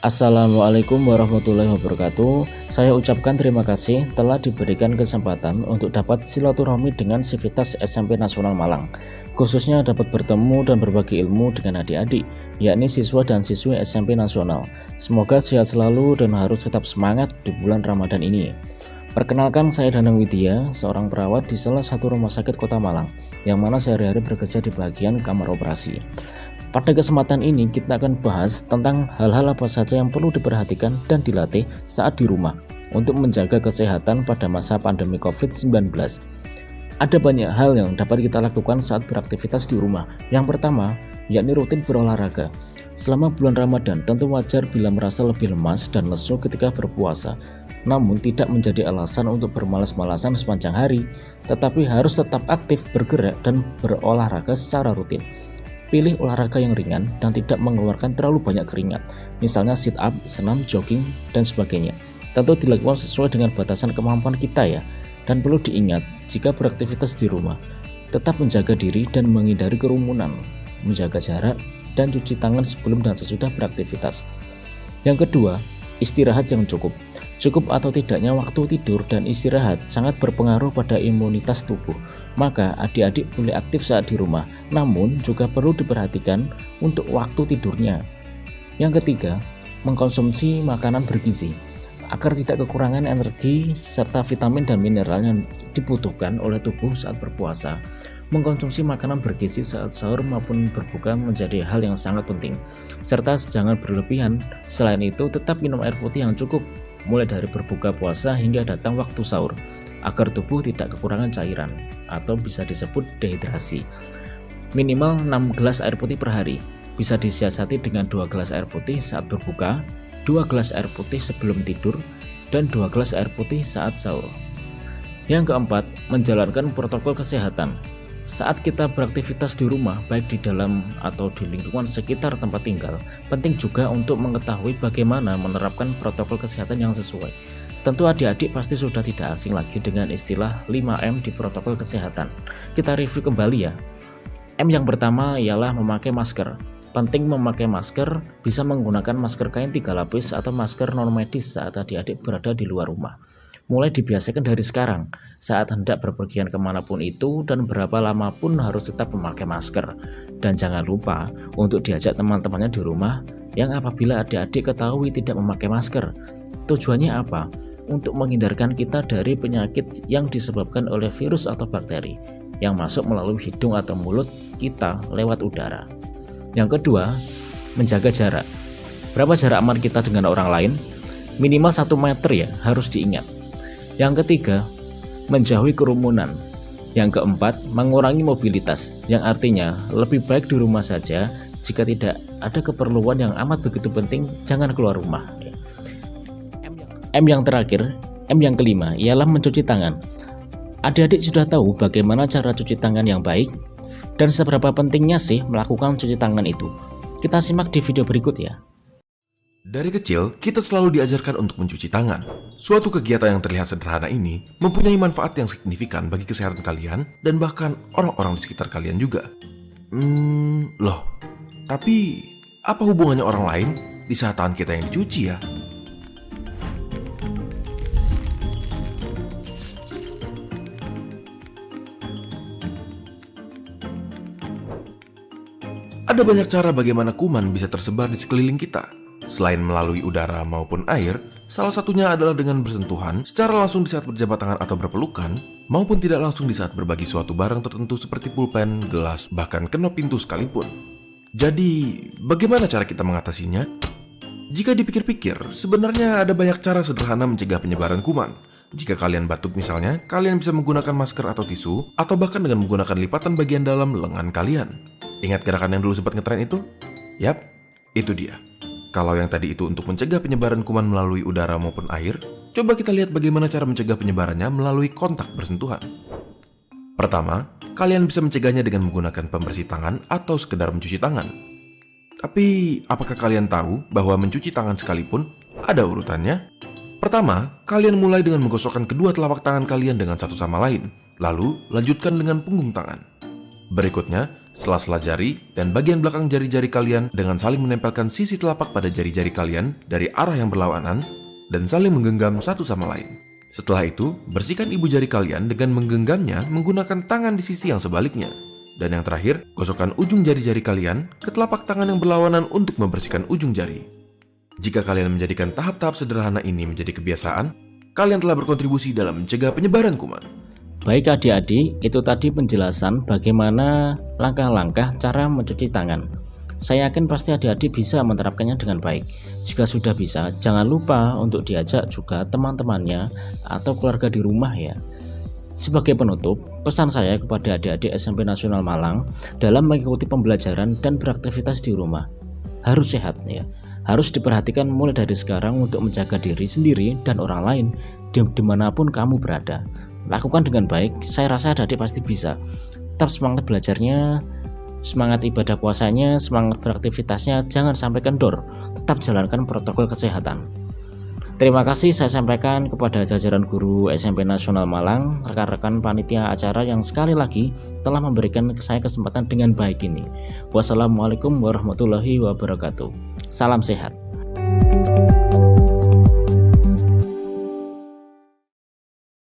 Assalamualaikum warahmatullahi wabarakatuh. Saya ucapkan terima kasih telah diberikan kesempatan untuk dapat silaturahmi dengan Sivitas SMP Nasional Malang, khususnya dapat bertemu dan berbagi ilmu dengan adik-adik, yakni siswa dan siswi SMP Nasional. Semoga sehat selalu dan harus tetap semangat di bulan Ramadan ini. Perkenalkan, saya Danang Widya, seorang perawat di salah satu rumah sakit Kota Malang, yang mana sehari-hari bekerja di bagian kamar operasi. Pada kesempatan ini kita akan bahas tentang hal-hal apa saja yang perlu diperhatikan dan dilatih saat di rumah untuk menjaga kesehatan pada masa pandemi COVID-19. Ada banyak hal yang dapat kita lakukan saat beraktivitas di rumah. Yang pertama, yakni rutin berolahraga. Selama bulan Ramadan, tentu wajar bila merasa lebih lemas dan lesu ketika berpuasa. Namun tidak menjadi alasan untuk bermalas-malasan sepanjang hari, tetapi harus tetap aktif bergerak dan berolahraga secara rutin. Pilih olahraga yang ringan dan tidak mengeluarkan terlalu banyak keringat, misalnya sit up, senam, jogging, dan sebagainya. Tentu dilakukan sesuai dengan batasan kemampuan kita ya. Dan perlu diingat, jika beraktivitas di rumah, tetap menjaga diri dan menghindari kerumunan, menjaga jarak, dan cuci tangan sebelum dan sesudah beraktivitas. Yang kedua, istirahat yang cukup. Cukup atau tidaknya waktu tidur dan istirahat sangat berpengaruh pada imunitas tubuh. Maka adik-adik boleh aktif saat di rumah, namun juga perlu diperhatikan untuk waktu tidurnya. Yang ketiga, mengkonsumsi makanan bergizi agar tidak kekurangan energi serta vitamin dan mineral yang dibutuhkan oleh tubuh saat berpuasa. Mengkonsumsi makanan bergizi saat sahur maupun berbuka menjadi hal yang sangat penting, serta jangan berlebihan. Selain itu, tetap minum air putih yang cukup mulai dari berbuka puasa hingga datang waktu sahur, agar tubuh tidak kekurangan cairan atau bisa disebut dehidrasi. Minimal 6 gelas air putih per hari, bisa disiasati dengan 2 gelas air putih saat berbuka, 2 gelas air putih sebelum tidur, dan 2 gelas air putih saat sahur. Yang keempat, menjalankan protokol kesehatan. Saat kita beraktivitas di rumah, baik di dalam atau di lingkungan sekitar tempat tinggal, penting juga untuk mengetahui bagaimana menerapkan protokol kesehatan yang sesuai. Tentu adik-adik pasti sudah tidak asing lagi dengan istilah 5M di protokol kesehatan. Kita review kembali ya. M yang pertama ialah memakai masker. Penting memakai masker, bisa menggunakan masker kain 3 lapis atau masker non-medis saat adik-adik berada di luar rumah. Mulai dibiasakan dari sekarang, saat hendak berpergian kemanapun itu dan berapa lama pun harus tetap memakai masker. Dan jangan lupa untuk diajak teman-temannya di rumah yang apabila adik-adik ketahui tidak memakai masker. Tujuannya apa? Untuk menghindarkan kita dari penyakit yang disebabkan oleh virus atau bakteri yang masuk melalui hidung atau mulut kita lewat udara. Yang kedua, menjaga jarak. Berapa jarak aman kita dengan orang lain? Minimal 1 meter ya, harus diingat. Yang ketiga, menjauhi kerumunan. Yang keempat, mengurangi mobilitas, yang artinya lebih baik di rumah saja. Jika tidak ada keperluan yang amat begitu penting, jangan keluar rumah. M yang terakhir, M yang kelima, ialah mencuci tangan. Adik-adik sudah tahu bagaimana cara cuci tangan yang baik dan seberapa pentingnya sih melakukan cuci tangan itu. Kita simak di video berikut ya. Dari kecil, kita selalu diajarkan untuk mencuci tangan. Suatu kegiatan yang terlihat sederhana ini mempunyai manfaat yang signifikan bagi kesehatan kalian dan bahkan orang-orang di sekitar kalian juga. Tapi apa hubungannya orang lain di saat tangan kita yang dicuci ya? Ada banyak cara bagaimana kuman bisa tersebar di sekeliling kita. Selain melalui udara maupun air, salah satunya adalah dengan bersentuhan secara langsung di saat berjabat tangan atau berpelukan, maupun tidak langsung di saat berbagi suatu barang tertentu seperti pulpen, gelas, bahkan kenop pintu sekalipun. Jadi, bagaimana cara kita mengatasinya? Jika dipikir-pikir, sebenarnya ada banyak cara sederhana mencegah penyebaran kuman. Jika kalian batuk misalnya, kalian bisa menggunakan masker atau tisu, atau bahkan dengan menggunakan lipatan bagian dalam lengan kalian. Ingat gerakan yang dulu sempat ngetren itu? Yap, itu dia. Kalau yang tadi itu untuk mencegah penyebaran kuman melalui udara maupun air, coba kita lihat bagaimana cara mencegah penyebarannya melalui kontak bersentuhan. Pertama, kalian bisa mencegahnya dengan menggunakan pembersih tangan atau sekedar mencuci tangan. Tapi, apakah kalian tahu bahwa mencuci tangan sekalipun ada urutannya? Pertama, kalian mulai dengan menggosokkan kedua telapak tangan kalian dengan satu sama lain, lalu lanjutkan dengan punggung tangan. Berikutnya, sela-sela jari, dan bagian belakang jari-jari kalian dengan saling menempelkan sisi telapak pada jari-jari kalian dari arah yang berlawanan dan saling menggenggam satu sama lain. Setelah itu, bersihkan ibu jari kalian dengan menggenggamnya menggunakan tangan di sisi yang sebaliknya. Dan yang terakhir, gosokkan ujung jari-jari kalian ke telapak tangan yang berlawanan untuk membersihkan ujung jari. Jika kalian menjadikan tahap-tahap sederhana ini menjadi kebiasaan, kalian telah berkontribusi dalam mencegah penyebaran kuman. Baik adik-adik, itu tadi penjelasan bagaimana langkah-langkah cara mencuci tangan. Saya yakin pasti adik-adik bisa menerapkannya dengan baik. Jika sudah bisa, jangan lupa untuk diajak juga teman-temannya atau keluarga di rumah ya. Sebagai penutup, pesan saya kepada adik-adik SMP Nasional Malang dalam mengikuti pembelajaran dan beraktivitas di rumah. Harus sehat ya. Harus diperhatikan mulai dari sekarang untuk menjaga diri sendiri dan orang lain dimanapun kamu berada. Lakukan dengan baik, saya rasa adik-adik pasti bisa. Tetap semangat belajarnya, semangat ibadah puasanya, semangat beraktivitasnya, jangan sampai kendor. Tetap jalankan protokol kesehatan. Terima kasih saya sampaikan kepada jajaran guru SMP Nasional Malang, rekan-rekan panitia acara yang sekali lagi telah memberikan saya kesempatan dengan baik ini. Wassalamualaikum warahmatullahi wabarakatuh. Salam sehat.